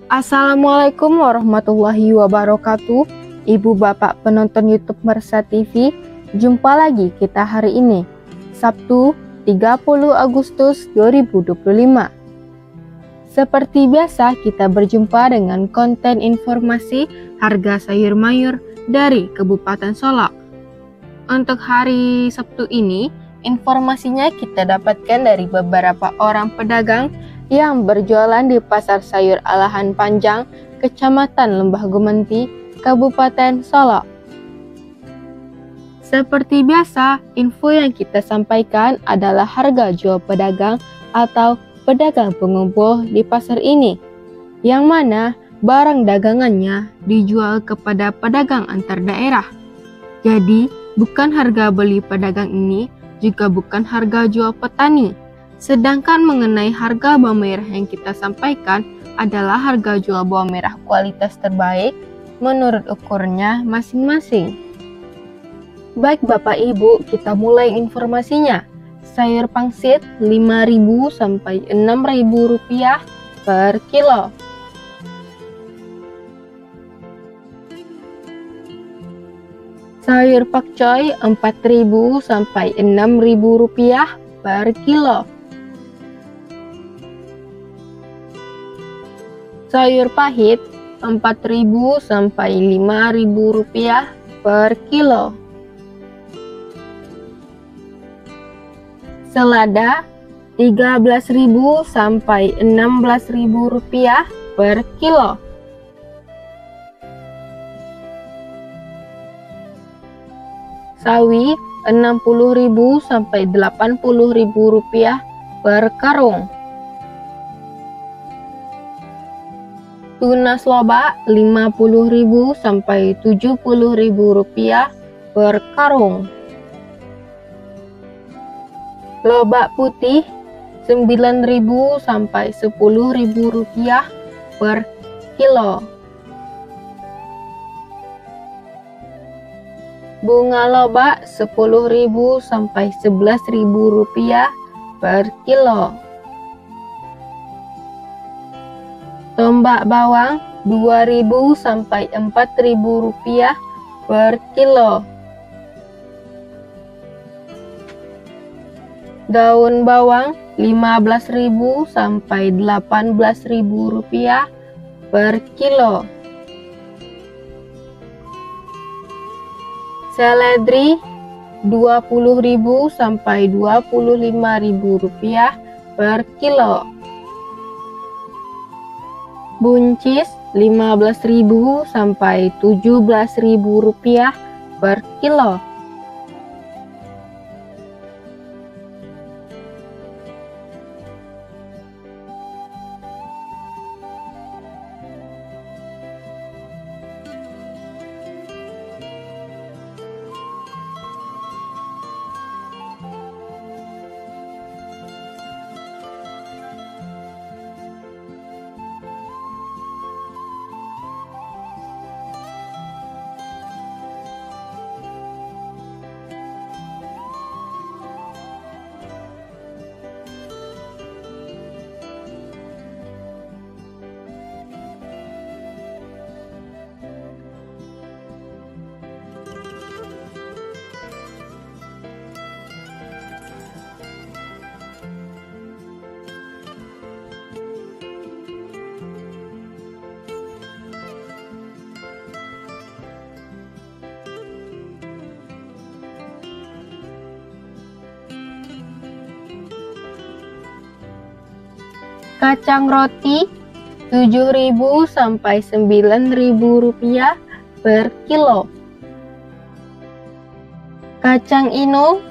Assalamualaikum warahmatullahi wabarakatuh. Ibu bapak penonton YouTube Mersa TV, jumpa lagi kita hari ini, Sabtu 30 Agustus 2025. Seperti biasa kita berjumpa dengan konten informasi harga sayur mayur dari Kabupaten Solok. Untuk hari Sabtu ini, informasinya kita dapatkan dari beberapa orang pedagang yang berjualan di Pasar Sayur Alahan Panjang, Kecamatan Lembah Gumenti, Kabupaten Solok. Seperti biasa, info yang kita sampaikan adalah harga jual pedagang atau pedagang pengumpul di pasar ini, yang mana barang dagangannya dijual kepada pedagang antar daerah. Jadi, bukan harga beli pedagang ini, juga bukan harga jual petani. Sedangkan mengenai harga bawang merah yang kita sampaikan adalah harga jual bawang merah kualitas terbaik menurut ukurnya masing-masing. Baik Bapak Ibu, kita mulai informasinya. Sayur pangsit 5.000 sampai 6.000 rupiah per kilo. Sayur pakcoy 4.000 sampai 6.000 rupiah per kilo. Sayur pahit 4.000 sampai 5.000 rupiah per kilo. Selada 13.000 sampai 16.000 rupiah per kilo. Sawi 60.000 sampai 80.000 rupiah per karung. Tuna sloba 50.000 sampai 70.000 rupiah per karung. Lobak putih 9.000 sampai 10.000 rupiah per kilo. Bunga lobak 10.000 sampai 11.000 rupiah per kilo. Tombak bawang 2.000 sampai 4.000 rupiah per kilo. Daun bawang 15.000 sampai 18.000 rupiah per kilo. Seledri 20.000 sampai 25.000 rupiah per kilo. Buncis 15.000 sampai 17.000 rupiah per kilo. Kacang roti 7.000 sampai 9.000 rupiah per kilo. Kacang ino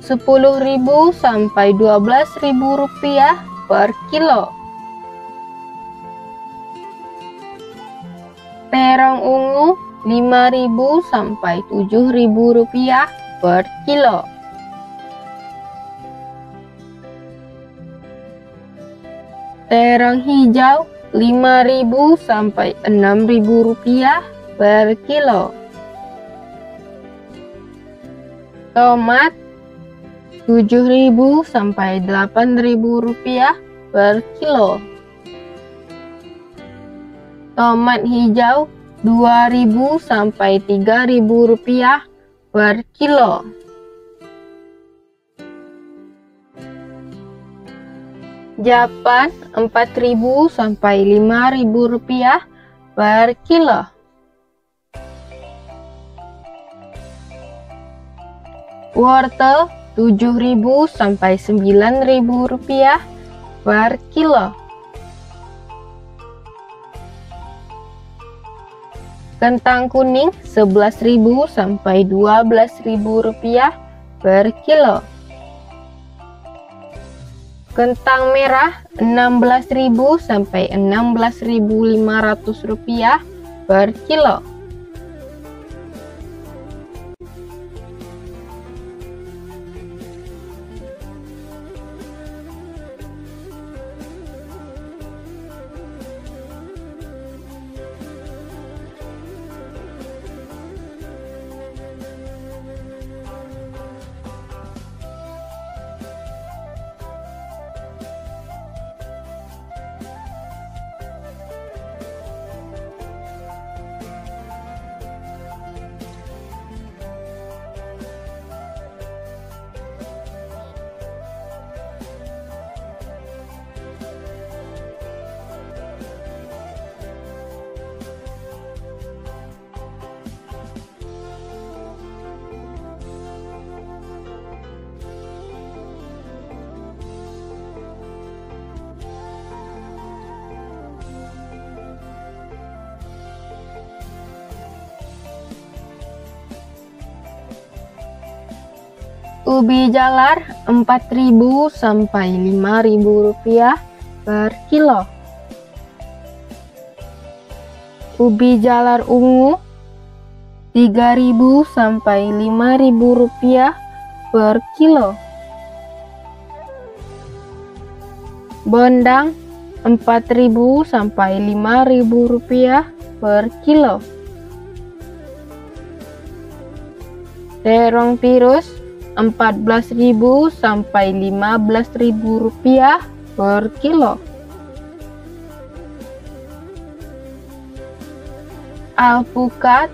10.000 sampai 12.000 rupiah per kilo. Terong ungu 5.000 sampai 7.000 rupiah per kilo. Terong hijau 5.000 sampai 6.000 rupiah per kilo. Tomat 7.000 sampai 8.000 rupiah per kilo. Tomat hijau 2.000 sampai 3.000 rupiah per kilo. Japan 4.000 sampai 5.000 rupiah per kilo. Wortel 7.000 sampai 9.000 rupiah per kilo. Kentang kuning 11.000 sampai 12.000 rupiah per kilo. Kentang merah 16.000 sampai 16.500 rupiah per kilo. Ubi jalar 4.000 sampai 5.000 rupiah per kilo. Ubi jalar ungu 3.000 sampai 5.000 rupiah per kilo. Bondang 4.000 sampai 5.000 rupiah per kilo. Terong tirus 14.000 sampai 15.000 rupiah per kilo. Alpukat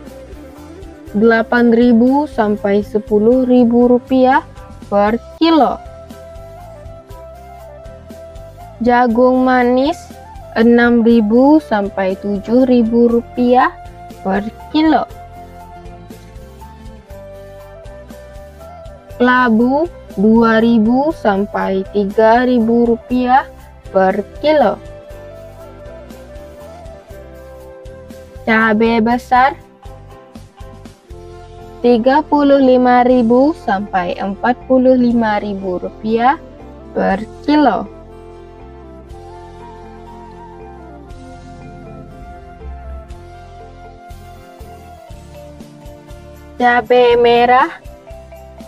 8.000 sampai 10.000 rupiah per kilo. Jagung manis 6.000 sampai 7.000 rupiah per kilo. Labu 2.000 sampai 3.000 rupiah per kilo. Cabai besar 35.000 sampai 45.000 rupiah per kilo. Cabai merah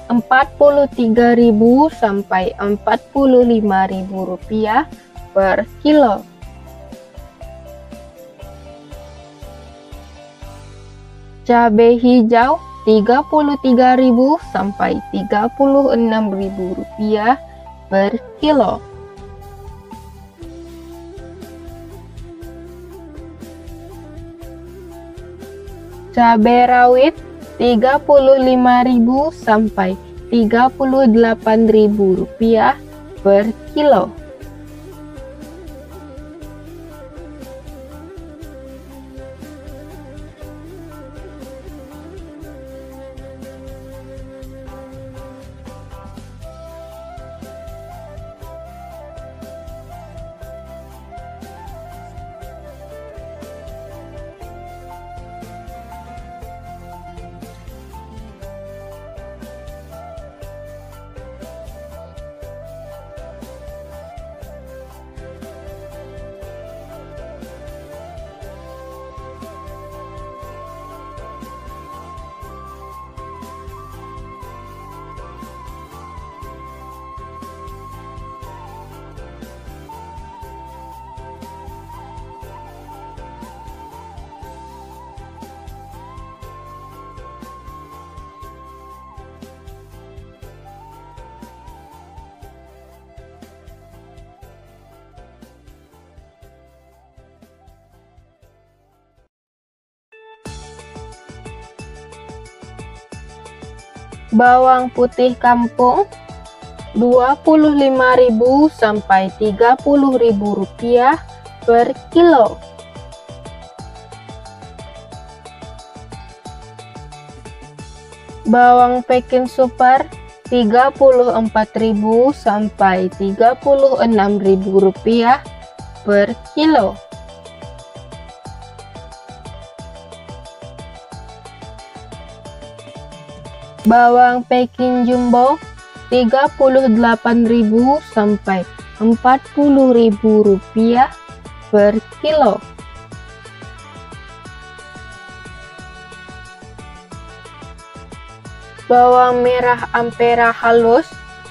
43.000 sampai 45.000 rupiah per kilo. Cabai hijau 33.000 sampai 36.000 rupiah per kilo. Cabai rawit 35.000 sampai 38.000 rupiah per kilo. Bawang putih kampung Rp25.000 sampai Rp30.000 per kilo. Bawang Peking Super Rp34.000 sampai Rp36.000 per kilo. Bawang Peking Jumbo Rp38.000 sampai Rp40.000 per kilo. Bawang merah Ampera halus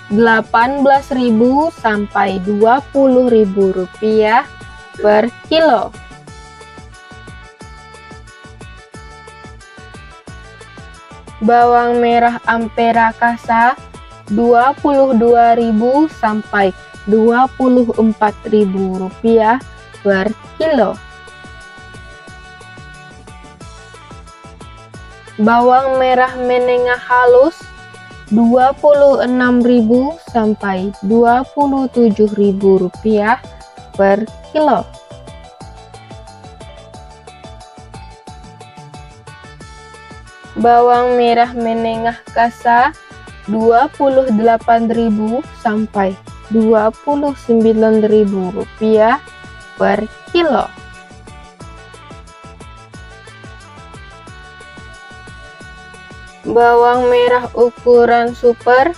Rp18.000 sampai Rp20.000 per kilo. Bawang merah Ampera Kasa Rp22.000 sampai Rp24.000 per kilo. Bawang merah menengah halus Rp26.000 sampai Rp27.000 per kilo. Bawang merah menengah kasa Rp28.000 sampai Rp29.000 per kilo. Bawang merah ukuran super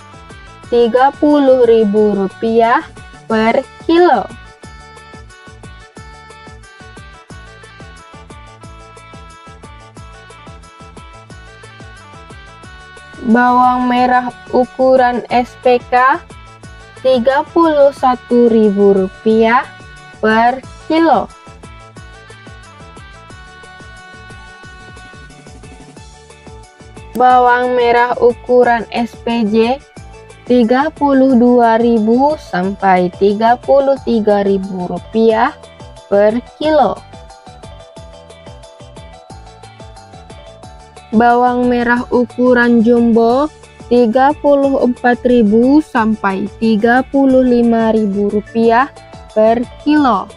Rp30.000 per kilo. Bawang merah ukuran SPK Rp31.000 per kilo. Bawang merah ukuran SPJ Rp32.000 sampai Rp33.000 per kilo. Bawang merah ukuran jumbo Rp34.000 sampai Rp35.000 per kilo.